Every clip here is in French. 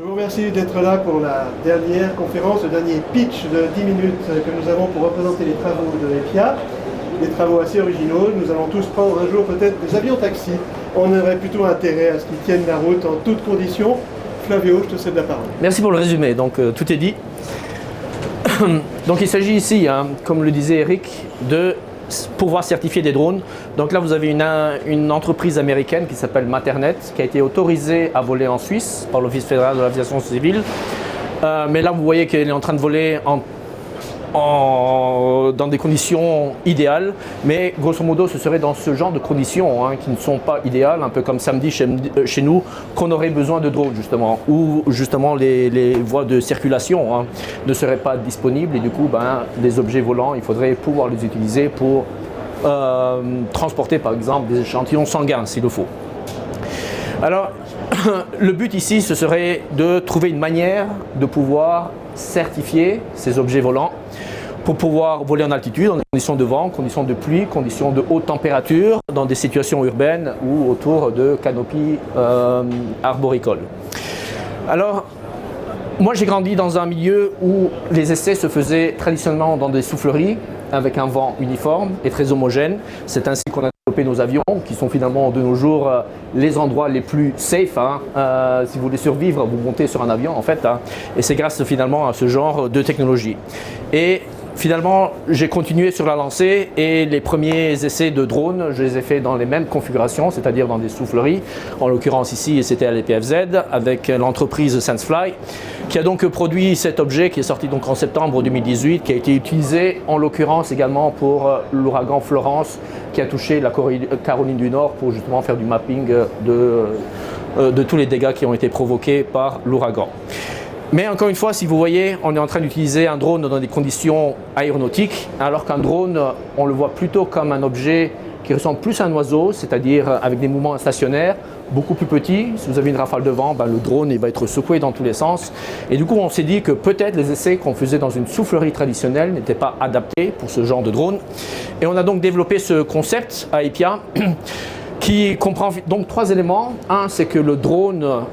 Je vous remercie d'être là pour la dernière conférence, le dernier pitch de 10 minutes que nous avons pour représenter les travaux de EPIA. Des travaux assez originaux. Nous allons tous prendre un jour peut-être des avions-taxis. On aurait plutôt intérêt à ce qu'ils tiennent la route en toutes conditions. Flavio, je te cède la parole. Merci pour le résumé. Donc tout est dit. Donc il s'agit ici, comme le disait Eric, de pouvoir certifier des drones. Donc là vous avez une entreprise américaine qui s'appelle Maternet, qui a été autorisée à voler en Suisse par l'Office fédéral de l'aviation civile. Mais là vous voyez qu'elle est en train de voler dans des conditions idéales, mais grosso modo ce serait dans ce genre de conditions qui ne sont pas idéales, un peu comme samedi chez nous, qu'on aurait besoin de drones justement, où justement les voies de circulation ne seraient pas disponibles et du coup les objets volants, il faudrait pouvoir les utiliser pour transporter par exemple des échantillons sanguins s'il le faut. Alors le but ici ce serait de trouver une manière de pouvoir certifier ces objets volants pour pouvoir voler en altitude, dans des conditions de vent, conditions de pluie, conditions de haute température, dans des situations urbaines ou autour de canopies arboricoles. Alors, moi j'ai grandi dans un milieu où les essais se faisaient traditionnellement dans des souffleries avec un vent uniforme et très homogène. C'est ainsi qu'on a développé nos avions, qui sont finalement de nos jours les endroits les plus safe. Si vous voulez survivre, vous montez sur un avion en fait. Et c'est grâce finalement à ce genre de technologie. Et finalement, j'ai continué sur la lancée et les premiers essais de drones, je les ai faits dans les mêmes configurations, c'est-à-dire dans des souffleries. En l'occurrence ici, c'était à l'EPFZ avec l'entreprise SenseFly, qui a donc produit cet objet qui est sorti donc en septembre 2018, qui a été utilisé en l'occurrence également pour l'ouragan Florence, qui a touché la Caroline du Nord pour justement faire du mapping de tous les dégâts qui ont été provoqués par l'ouragan. Mais encore une fois, si vous voyez, on est en train d'utiliser un drone dans des conditions aéronautiques, alors qu'un drone, on le voit plutôt comme un objet qui ressemble plus à un oiseau, c'est-à-dire avec des mouvements stationnaires, beaucoup plus petits. Si vous avez une rafale de vent, le drone il va être secoué dans tous les sens. Et du coup, on s'est dit que peut-être les essais qu'on faisait dans une soufflerie traditionnelle n'étaient pas adaptés pour ce genre de drone. Et on a donc développé ce concept à EPIA qui comprend donc 3 éléments. Un, c'est que le drone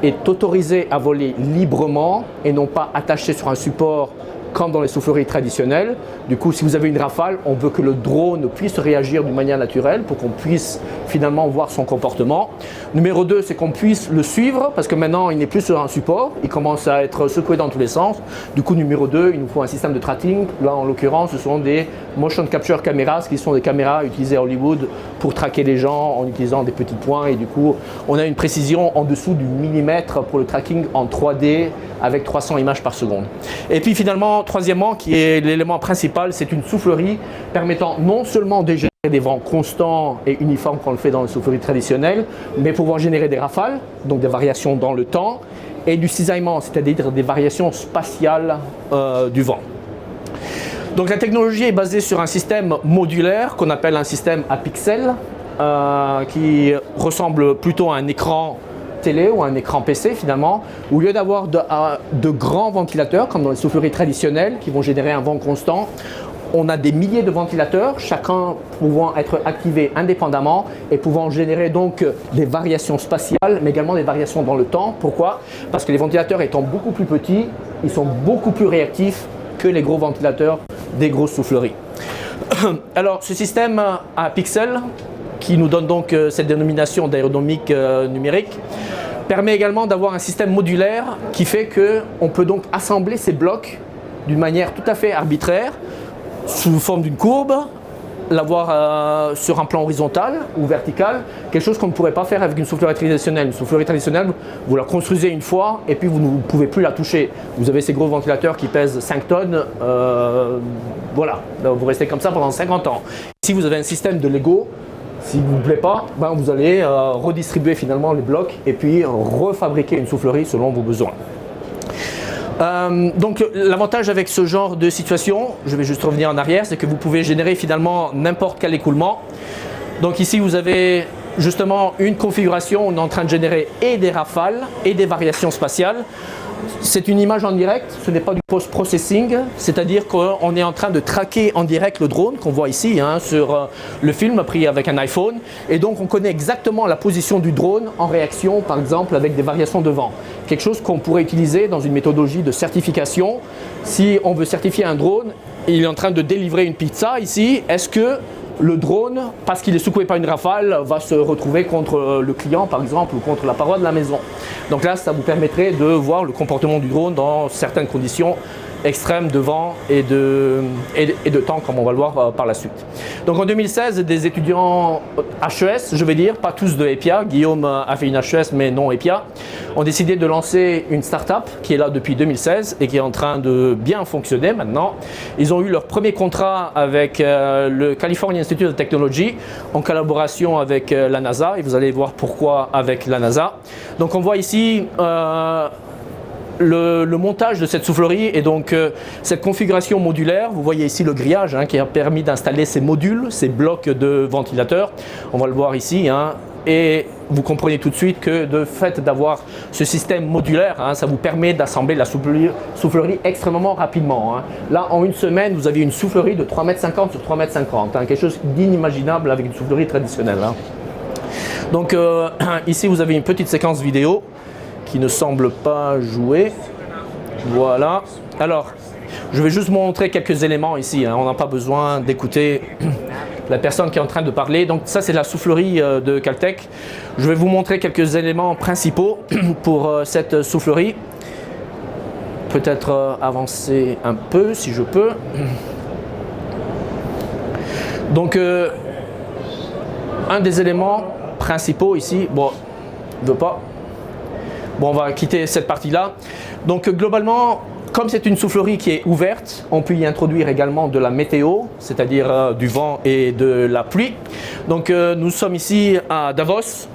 est autorisé à voler librement et non pas attaché sur un support comme dans les souffleries traditionnelles. Du coup, si vous avez une rafale, on veut que le drone puisse réagir d'une manière naturelle pour qu'on puisse finalement voir son comportement. Numéro 2, c'est qu'on puisse le suivre parce que maintenant, il n'est plus sur un support, il commence à être secoué dans tous les sens. Du coup, numéro 2, il nous faut un système de tracking. Là, en l'occurrence, ce sont des motion capture cameras, qui sont des caméras utilisées à Hollywood pour traquer les gens en utilisant des petits points. Et du coup, on a une précision en dessous du millimètre pour le tracking en 3D avec 300 images par seconde. Et puis finalement, troisièmement, qui est l'élément principal, c'est une soufflerie permettant non seulement de générer des vents constants et uniformes qu'on le fait dans les souffleries traditionnelles, mais pouvoir générer des rafales, donc des variations dans le temps, et du cisaillement, c'est-à-dire des variations spatiales du vent. Donc la technologie est basée sur un système modulaire qu'on appelle un système à pixels, qui ressemble plutôt à un écran télé ou un écran PC finalement, où au lieu d'avoir de grands ventilateurs comme dans les souffleries traditionnelles qui vont générer un vent constant, on a des milliers de ventilateurs, chacun pouvant être activé indépendamment et pouvant générer donc des variations spatiales, mais également des variations dans le temps. Pourquoi ? Parce que les ventilateurs étant beaucoup plus petits, ils sont beaucoup plus réactifs que les gros ventilateurs des grosses souffleries. Alors ce système à pixels, qui nous donne donc cette dénomination d'aérodynamique numérique, permet également d'avoir un système modulaire qui fait qu'on peut donc assembler ces blocs d'une manière tout à fait arbitraire, sous forme d'une courbe, l'avoir sur un plan horizontal ou vertical, quelque chose qu'on ne pourrait pas faire avec une soufflerie traditionnelle. Une soufflerie traditionnelle, vous la construisez une fois et puis vous ne pouvez plus la toucher. Vous avez ces gros ventilateurs qui pèsent 5 tonnes, voilà, vous restez comme ça pendant 50 ans. Si vous avez un système de Lego, s'il ne vous plaît pas, vous allez redistribuer finalement les blocs et puis refabriquer une soufflerie selon vos besoins. Donc l'avantage avec ce genre de situation, je vais juste revenir en arrière, c'est que vous pouvez générer finalement n'importe quel écoulement. Donc ici vous avez justement une configuration où on est en train de générer et des rafales et des variations spatiales. C'est une image en direct, ce n'est pas du post-processing, c'est-à-dire qu'on est en train de traquer en direct le drone qu'on voit ici sur le film pris avec un iPhone, et donc on connaît exactement la position du drone en réaction par exemple avec des variations de vent. quelque chose qu'on pourrait utiliser dans une méthodologie de certification. Si on veut certifier un drone, il est en train de délivrer une pizza ici, est-ce que le drone, parce qu'il est secoué par une rafale, va se retrouver contre le client par exemple ou contre la paroi de la maison. Donc là, ça vous permettrait de voir le comportement du drone dans certaines conditions extrêmes de vent et de temps, comme on va le voir par la suite. Donc en 2016, des étudiants HES, je vais dire, pas tous de EPIA, Guillaume a fait une HES mais non EPIA, ont décidé de lancer une start-up qui est là depuis 2016 et qui est en train de bien fonctionner maintenant. Ils ont eu leur premier contrat avec le California Institute of Technology en collaboration avec la NASA, et vous allez voir pourquoi avec la NASA. Donc on voit ici le montage de cette soufflerie et donc cette configuration modulaire. Vous voyez ici le grillage qui a permis d'installer ces modules, ces blocs de ventilateurs. On va le voir ici. Et vous comprenez tout de suite que de fait d'avoir ce système modulaire, ça vous permet d'assembler la soufflerie extrêmement rapidement. Là, en une semaine, vous avez une soufflerie de 3,50 m sur 3,50 m. Quelque chose d'inimaginable avec une soufflerie traditionnelle. Donc ici, vous avez une petite séquence vidéo qui ne semble pas jouer. Voilà. Alors, je vais juste montrer quelques éléments ici. On n'a pas besoin d'écouter la personne qui est en train de parler. Donc ça, c'est la soufflerie de Caltech. Je vais vous montrer quelques éléments principaux pour cette soufflerie. Peut-être avancer un peu si je peux. Donc, un des éléments principaux ici, bon, je ne veux pas. Bon, on va quitter cette partie-là. Donc globalement, comme c'est une soufflerie qui est ouverte, on peut y introduire également de la météo, c'est-à-dire du vent et de la pluie. Donc nous sommes ici à Davos,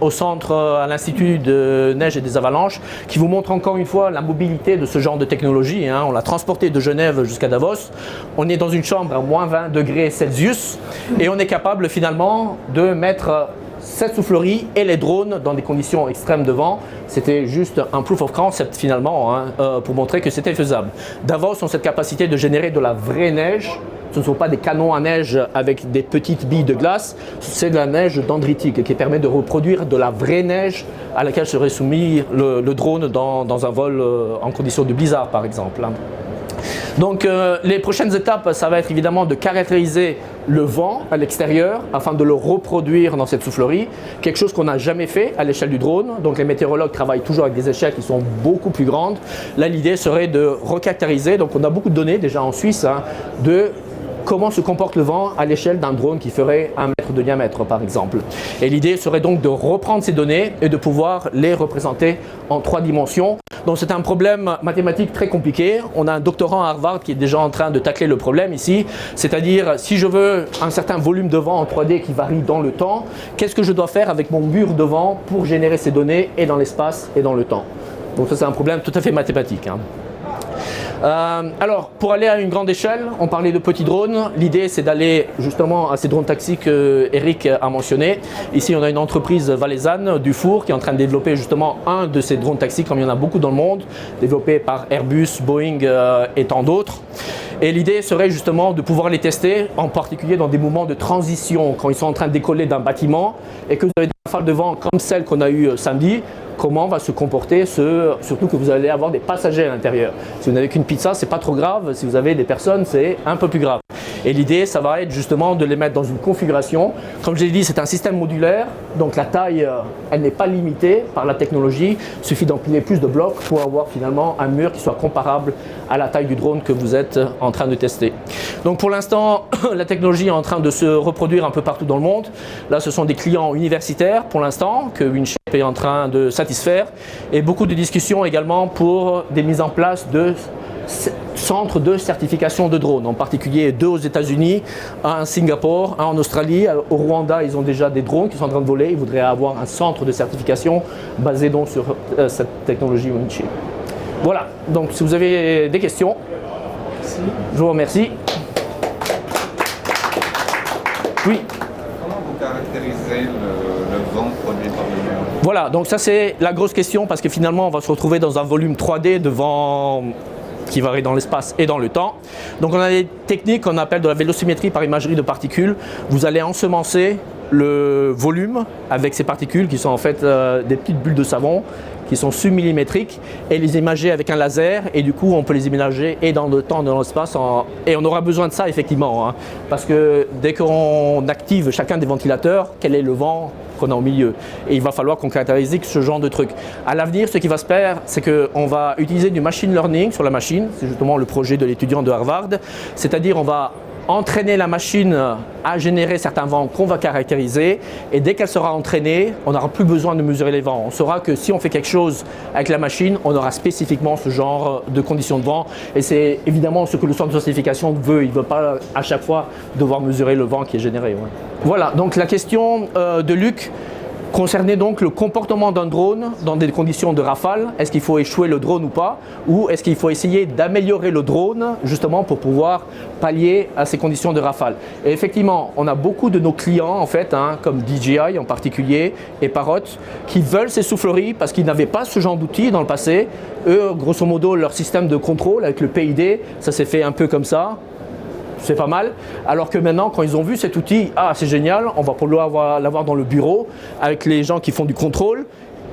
au centre, à l'Institut de neige et des avalanches, qui vous montre encore une fois la mobilité de ce genre de technologie. On l'a transporté de Genève jusqu'à Davos. On est dans une chambre à moins 20 degrés Celsius et on est capable finalement de mettre cette soufflerie et les drones dans des conditions extrêmes de vent. C'était juste un proof of concept finalement pour montrer que c'était faisable. Davos ont cette capacité de générer de la vraie neige. Ce ne sont pas des canons à neige avec des petites billes de glace, c'est de la neige dendritique qui permet de reproduire de la vraie neige à laquelle serait soumis le drone dans un vol en conditions de blizzard par exemple. Donc les prochaines étapes, ça va être évidemment de caractériser le vent à l'extérieur afin de le reproduire dans cette soufflerie, quelque chose qu'on n'a jamais fait à l'échelle du drone. Donc les météorologues travaillent toujours avec des échelles qui sont beaucoup plus grandes. Là, l'idée serait de recaractériser, donc on a beaucoup de données déjà en Suisse, de comment se comporte le vent à l'échelle d'un drone qui ferait 1 mètre de diamètre par exemple. Et l'idée serait donc de reprendre ces données et de pouvoir les représenter en 3 dimensions. Donc c'est un problème mathématique très compliqué. On a un doctorant à Harvard qui est déjà en train de tacler le problème ici. C'est-à-dire si je veux un certain volume de vent en 3D qui varie dans le temps, qu'est-ce que je dois faire avec mon mur de vent pour générer ces données et dans l'espace et dans le temps. Donc ça c'est un problème tout à fait mathématique. Alors, pour aller à une grande échelle, on parlait de petits drones. L'idée, c'est d'aller justement à ces drones taxis que Eric a mentionné. Ici, on a une entreprise valaisanne, Dufour, qui est en train de développer justement un de ces drones taxis, comme il y en a beaucoup dans le monde, développé par Airbus, Boeing et tant d'autres. Et l'idée serait justement de pouvoir les tester, en particulier dans des moments de transition, quand ils sont en train de décoller d'un bâtiment et que vous avez des rafales de vent comme celle qu'on a eue samedi. Comment va se comporter surtout que vous allez avoir des passagers à l'intérieur. Si vous n'avez qu'une pizza, c'est pas trop grave. Si vous avez des personnes, c'est un peu plus grave. Et l'idée, ça va être justement de les mettre dans une configuration. Comme je l'ai dit, c'est un système modulaire, donc la taille, elle n'est pas limitée par la technologie. Il suffit d'empiler plus de blocs pour avoir finalement un mur qui soit comparable à la taille du drone que vous êtes en train de tester. Donc pour l'instant, la technologie est en train de se reproduire un peu partout dans le monde. Là, ce sont des clients universitaires pour l'instant que Winship est en train de satisfaire et beaucoup de discussions également pour des mises en place de centres de certification de drones, en particulier 2 aux États-Unis, un à Singapour, un en Australie. Au Rwanda, ils ont déjà des drones qui sont en train de voler. Ils voudraient avoir un centre de certification basé donc sur cette technologie Winship. Voilà, donc si vous avez des questions, je vous remercie. Oui. Comment vous caractérisez le vent produit par le mur? Voilà, donc ça c'est la grosse question parce que finalement on va se retrouver dans un volume 3D de vent qui varie dans l'espace et dans le temps. Donc on a des techniques qu'on appelle de la vélocimétrie par imagerie de particules. Vous allez ensemencer le volume avec ces particules qui sont en fait des petites bulles de savon qui sont submillimétriques et les imager avec un laser, et du coup on peut les imager et dans le temps, dans l'espace, et on aura besoin de ça effectivement, hein, parce que dès qu'on active chacun des ventilateurs, quel est le vent qu'on a au milieu, et il va falloir qu'on caractérise ce genre de truc. À l'avenir, ce qui va se faire, c'est qu'on va utiliser du machine learning sur la machine, c'est justement le projet de l'étudiant de Harvard, c'est-à-dire on va entraîner la machine à générer certains vents qu'on va caractériser, et dès qu'elle sera entraînée, on n'aura plus besoin de mesurer les vents. On saura que si on fait quelque chose avec la machine, on aura spécifiquement ce genre de conditions de vent, et c'est évidemment ce que le centre de certification veut. Il ne veut pas à chaque fois devoir mesurer le vent qui est généré. Ouais. Voilà, donc la question de Luc concernait donc le comportement d'un drone dans des conditions de rafale. Est-ce qu'il faut échouer le drone ou pas? Ou est-ce qu'il faut essayer d'améliorer le drone justement pour pouvoir pallier à ces conditions de rafale? Et effectivement, on a beaucoup de nos clients en fait, hein, comme DJI en particulier et Parrot, qui veulent ces souffleries parce qu'ils n'avaient pas ce genre d'outils dans le passé. Eux, grosso modo, leur système de contrôle avec le PID, ça s'est fait un peu comme ça. C'est pas mal, alors que maintenant quand ils ont vu cet outil, ah c'est génial, on va pouvoir l'avoir dans le bureau avec les gens qui font du contrôle,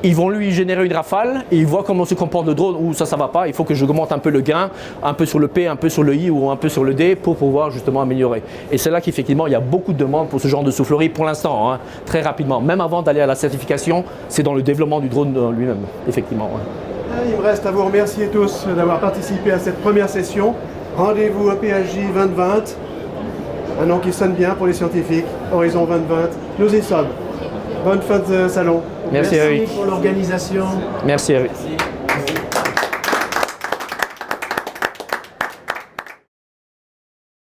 ils vont lui générer une rafale et ils voient comment se comporte le drone, ou ça va pas, il faut que j'augmente un peu le gain, un peu sur le P, un peu sur le I ou un peu sur le D pour pouvoir justement améliorer. Et c'est là qu'effectivement il y a beaucoup de demandes pour ce genre de soufflerie pour l'instant, hein, très rapidement, même avant d'aller à la certification, c'est dans le développement du drone lui-même, effectivement. Ouais. Il me reste à vous remercier tous d'avoir participé à cette première session. Rendez-vous au PHJ 2020, un nom qui sonne bien pour les scientifiques, Horizon 2020, nous y sommes. Bonne fin de salon. Merci pour l'organisation. Merci Eric.